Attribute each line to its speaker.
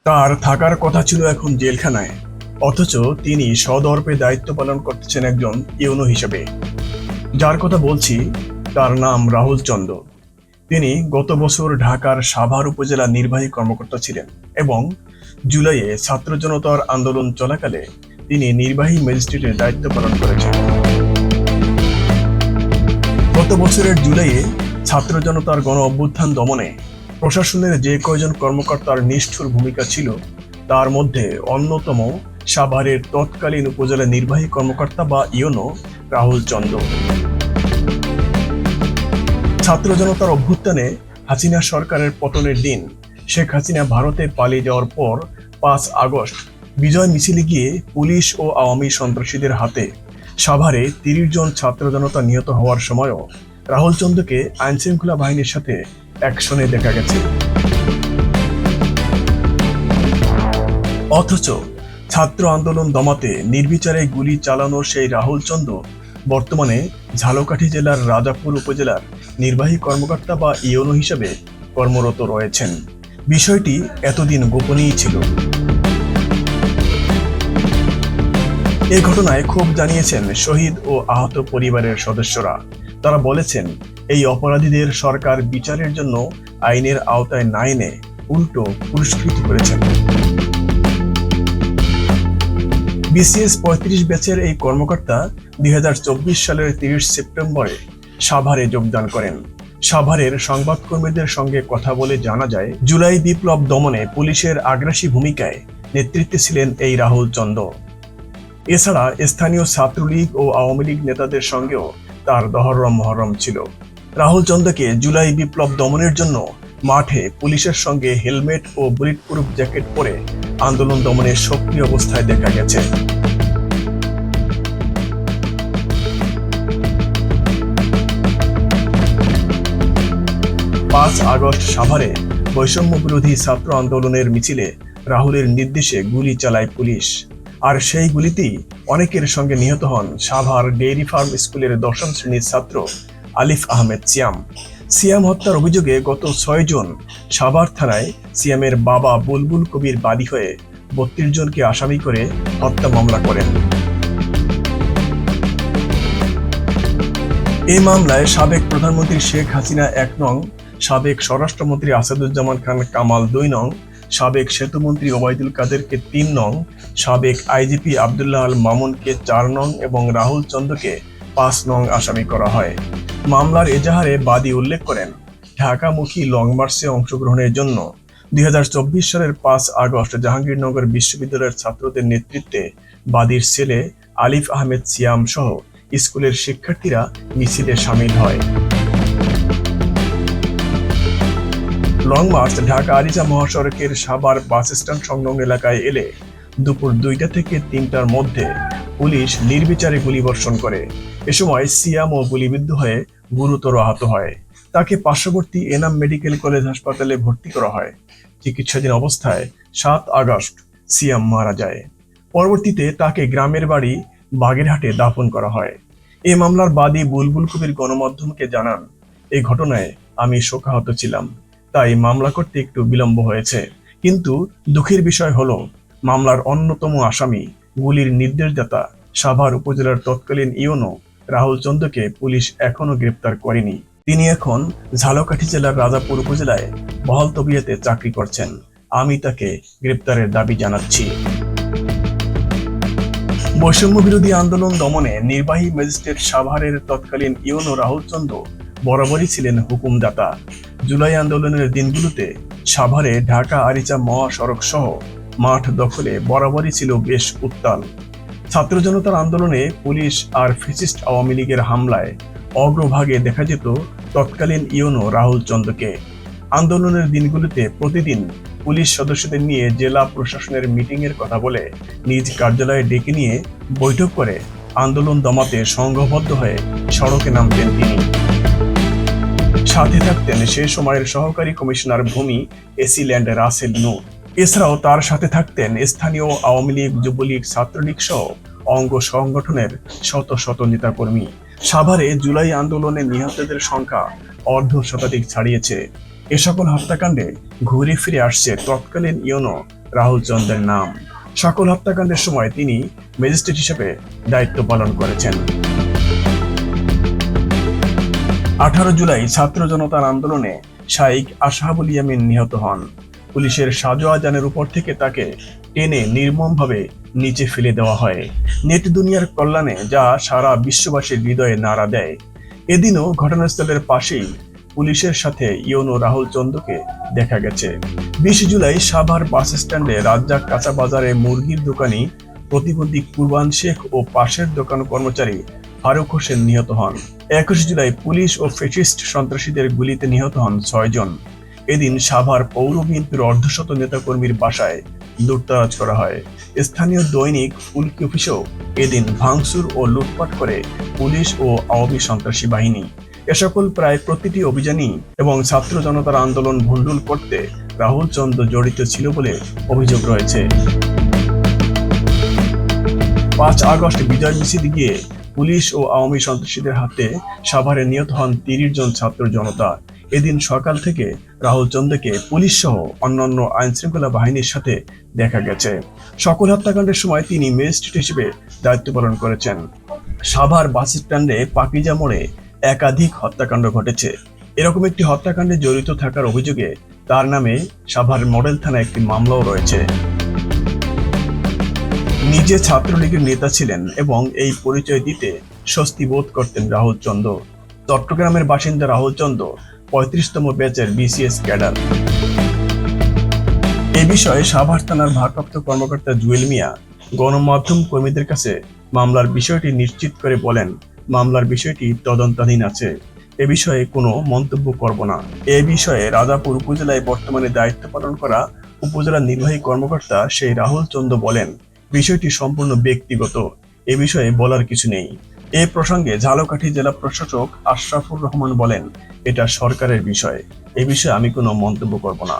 Speaker 1: তার থাকার কথা ছিল এখন জেলখানায়, অথচ তিনি সদর্পে দায়িত্ব পালন করতেছেন একজন ইউনো হিসেবে। যার কথা বলছি তার নাম রাহুল চন্দ্র। তিনি গত বছর ঢাকার সাভার উপজেলা নির্বাহী কর্মকর্তা ছিলেন এবং জুলাইয়ে ছাত্র জনতার আন্দোলন চলাকালে তিনি নির্বাহী ম্যাজিস্ট্রেটের দায়িত্ব পালন করেছেন। গত বছরের জুলাইয়ে ছাত্র জনতার গণ অভ্যুত্থান দমনে প্রশাসনের যে কয়জন কর্মকর্তার নিষ্ঠুর ভূমিকা ছিল তার মধ্যে অন্যতম সাভারের তৎকালীন উপজেলা নির্বাহী কর্মকর্তা বা ইউনো রাহুল চন্দ্র। ছাত্র জনতার অভ্যুত্থানে হাসিনা সরকারের পতনের দিন শেখ হাসিনা ভারতে পালিয়ে যাওয়ার পর 5 আগস্ট বিজয় মিছিলে গিয়ে পুলিশ ও আওয়ামী সন্ত্রাসীদের হাতে সাভারে 30 জন ছাত্র জনতা নিহত হওয়ার সময়ও রাহুল চন্দ্রকে আইনশৃঙ্খলা বাহিনীর সাথে অ্যাকশনে দেখা গেছে। অথচ ছাত্র আন্দোলন দমাতে নির্বিচারে গুলি চালানো সেই রাহুল চন্দ্র বর্তমানে ঝালকাঠি জেলার রাজাপুর উপজেলার নির্বাহী কর্মকর্তা বা ইউনো হিসেবে কর্মরত রয়েছেন। বিষয়টি এতদিন গোপনীয় ছিল। এই ঘটনায় ক্ষোভ জানিয়েছেন শহীদ ও আহত পরিবারের সদস্যরা। তারা বলেছেন, এই অপরাধীদের সরকার বিচারের জন্য আইনের আওতায় না এনে উল্টো পুরস্কৃত করেছেন। বিসিএস 35 ব্যাচের এই কর্মকর্তা 2024 সালের 30 সেপ্টেম্বরে সাভারে যোগদান করেন। সাভারের সংবাদকর্মীদের সঙ্গে কথা বলে জানা যায়, জুলাই বিপ্লব দমনে পুলিশের আগ্রাসী ভূমিকায় নেতৃত্বে ছিলেন এই রাহুল চন্দ্র। এছাড়া স্থানীয় ছাত্রলীগ ও আওয়ামী লীগ নেতাদের সঙ্গেও তার দহরম মহরম ছিল। রাহুল চন্দ্রকে জুলাই বিপ্লব দমনের জন্য মাঠে পুলিশের সঙ্গে হেলমেট ও বুলেট প্রুফ জ্যাকেট পরে আন্দোলন দমনের সক্রিয় অবস্থায় দেখা গেছে। 5 আগস্ট সাভারে বৈষম্য বিরোধী ছাত্র আন্দোলনের মিছিলে রাহুলের নির্দেশে গুলি চালায় পুলিশ। আর সেই গুলিতেই অনেকের সঙ্গে নিহত হন সাভার ডেইরি ফার্ম স্কুলের 10ম শ্রেণীর ছাত্র আলিফ আহমেদ সিয়াম। সিয়াম হত্যার অভিযোগে গত 6 জুন সাভার থানায় সিয়ামের বাবা বুলবুল কবির বাদী হয়ে 32 জনকে আসামি করে হত্যা মামলা করেন। এই মামলায় সাবেক প্রধানমন্ত্রী শেখ হাসিনা 1 নং, সাবেক স্বরাষ্ট্রমন্ত্রী আসাদুজ্জামান খান কামাল 2 নং, সাবেক সেতুমন্ত্রী ওবায়দুল কাদেরকে 3 নং, সাবেক আইজিপি আব্দুল্লাহ আল মামুনকে 4 নং এবং রাহুল চন্দ্রকে 5 নং আসামি করা হয়। মামলার এজাহারে বাদী উল্লেখ করেন, ঢাকামুখী লং মার্চে অংশগ্রহণের জন্য 2024 সালের 5 আগস্ট জাহাঙ্গীরনগর বিশ্ববিদ্যালয়ের ছাত্রদের নেতৃত্বে বাদীর ছেলে আলিফ আহমেদ সিয়াম সহ স্কুলের শিক্ষার্থীরা মিছিলে শামিল হয়। লং মার্চ ঢাকা আরিচা মহাসড়কের সাভার বাস স্ট্যান্ড সংলগ্ন এলাকায় এলে দুপুর 2টা থেকে 3টার মধ্যে পুলিশ নির্বিচারে গুলিবর্ষণ করে। এ সময় সিয়ামও গুলিবিদ্ধ হয়ে গুরুতর আহত হয়। তাকে পার্শ্ববর্তী এনাম মেডিকেল কলেজ হাসপাতালে ভর্তি করা হয়। চিকিৎসাধীন অবস্থায় 7 আগস্ট সিয়াম মারা যায়। পরবর্তীতে তাকে গ্রামের বাড়ি বাগেরহাটে দাফন করা হয়। এই মামলার বাদী বুলবুল কবির গণমাধ্যমকে জানান, এই ঘটনায় আমি শোকাহত ছিলাম, তাই মামলা করতে একটু বিলম্ব হয়েছে। কিন্তু দুঃখের বিষয় হলো, মামলার অন্যতম আসামি গুলির নির্দেশদাতা সাভার উপজেলার তৎকালীন ইউনো রাহুল চন্দ্রকে পুলিশ এখনো গ্রেপ্তার করেনি। তিনি এখন ঝালকাঠি জেলার রাজাপুর উপজেলায় বহাল তবিয়তে চাকরি করছেন। আমি তাকে গ্রেপ্তারের দাবি জানাচ্ছি। বৈষম্য বিরোধী আন্দোলন দমনে নির্বাহী ম্যাজিস্ট্রেট সাভারের তৎকালীন ইউনো রাহুল চন্দ্র বরাবরই ছিলেন হুকুমদাতা। জুলাই আন্দোলনের দিনগুলোতে সাভারে ঢাকা আরিচা মহাসড়ক সহ মাঠ দখলে বরাবরই ছিল বেশ উত্তাল। ছাত্র জনতার আন্দোলনে পুলিশ আর ফ্যাসিস্ট আওয়ামী লীগের হামলায় অগ্রভাগে দেখা যেত তৎকালীন ইউনো রাহুল চন্দ্রকে। আন্দোলনের দিনগুলোতে প্রতিদিন পুলিশ সদস্যদের নিয়ে জেলা প্রশাসনের মিটিং এর কথা বলে নিজ কার্যালয়ে ডেকে নিয়ে বৈঠক করে আন্দোলন দমাতে সংঘবদ্ধ হয়ে সড়কে নামতেন তিনি। সাথে থাকতেন সে সময়ের সহকারী কমিশনার ভূমি এসিল্যান্ড রাসেল নূর। এছাড়াও তার সাথে থাকতেন স্থানীয় আওয়ামী লীগ, যুবলীগ, ছাত্রলীগ সহ অঙ্গ সংগঠনের শত শত নেতাকর্মী। সাভারে জুলাই আন্দোলনে নিহতদের সংখ্যা অর্ধ শতাধিক ছাড়িয়েছে। এ সকল হত্যাকাণ্ডে ঘুরে ফিরে আসছে তৎকালীন ইউনো রাহুল চন্দ্রের নাম। সকল হত্যাকাণ্ডের সময় তিনি ম্যাজিস্ট্রেট হিসেবে দায়িত্ব পালন করেছেন। 18 জুলাই ছাত্র জনতার আন্দোলনে শাইখ আশহাবুল ইয়ামিন নিহত হন। পুলিশের সাজোয়াজানের উপর থেকে তাকে টেনে নির্মমভাবে নিচে ফেলে দেওয়া হয়। নেট দুনিয়ার কল্যাণে যা সারা বিশ্ববাসীর হৃদয়ে নাড়া দেয়। এদিনও ঘটনাস্থলের পাশেই পুলিশের সাথে ইওনো রাহুল চন্দ্রকে দেখা গেছে। 20 জুলাই সাভার বাস স্ট্যান্ডে রাজ্জাক কাঁচা বাজারে মুরগির দোকানি প্রতিবন্ধী কুরবান শেখ ও পাশের দোকান কর্মচারী ফারুক হোসেন নিহত হন। 21 জুলাই পুলিশ ও ফ্যাসিস্ট সন্ত্রাসীদের গুলিতে নিহত হন 6 জন। এদিন সাভার পৌর বিএনপির অর্ধশত নেতাকর্মীর বাসায় লুটতরাজ করা হয়। স্থানীয় দৈনিক উল্কি অফিসেও এদিন ভাঙচুর ও লুটপাট করে পুলিশ ও আওয়ামী সন্ত্রাসী বাহিনী। এ সকল প্রায় প্রতিটি অভিযানই এবং ছাত্র জনতার আন্দোলন ভণ্ডুল করতে রাহুল চন্দ্র জড়িত ছিল বলে অভিযোগ রয়েছে। 5 আগস্ট বিজয় মিছিল গিয়ে পুলিশ ও আওয়ামী সন্ত্রাসীদের হাতে সাভারে নিহত হন 30 জন ছাত্র জনতা। এদিন সকাল থেকে রাহুল চন্দ্রকে পুলিশ সহ অন্যান্য আইন শৃঙ্খলা বাহিনীর সাথে দেখা গেছে। সকল হত্যাকাণ্ডের সময় তিনি ম্যাজিস্ট্রেট হিসেবে দায়িত্ব পালন করেছেন। সাভার বাস স্ট্যান্ডে পাকিজা মোড়ে একাধিক হত্যাকাণ্ড ঘটেছে। এরকম একটি হত্যাকাণ্ডে জড়িত থাকার অভিযোগে তার নামে সাভার মডেল থানায় একটি মামলাও রয়েছে। নিজে ছাত্রলীগের নেতা ছিলেন এবং এই পরিচয় দিতে স্বস্তি বোধ করতেন রাহুল চন্দ্র। চট্টগ্রামের বাসিন্দা রাহুল চন্দ্র 35তম ব্যাচের বিসিএস ক্যাডার। এ বিষয়ে সাভার থানার ভারপ্রাপ্ত কর্মকর্তা জুয়েল মিয়া গণমাধ্যম কর্মীদের কাছে মামলার বিষয়টি নিশ্চিত করে বলেন, মামলার বিষয়টি তদন্তাধীন আছে, এ বিষয়ে কোনো মন্তব্য করব না। এ বিষয়ে রাজাপুর উপজেলায় বর্তমানে দায়িত্ব পালন করা উপজেলা নির্বাহী কর্মকর্তা সেই রাহুল চন্দ্র বলেন, বিষয়টি সম্পূর্ণ ব্যক্তিগত, এ বিষয়ে বলার কিছু নেই। এ প্রসঙ্গে ঝালকাঠি জেলা প্রশাসক আশরাফুর রহমান বলেন, এটা সরকারের বিষয়, এ বিষয়ে আমি কোনো মন্তব্য করব না।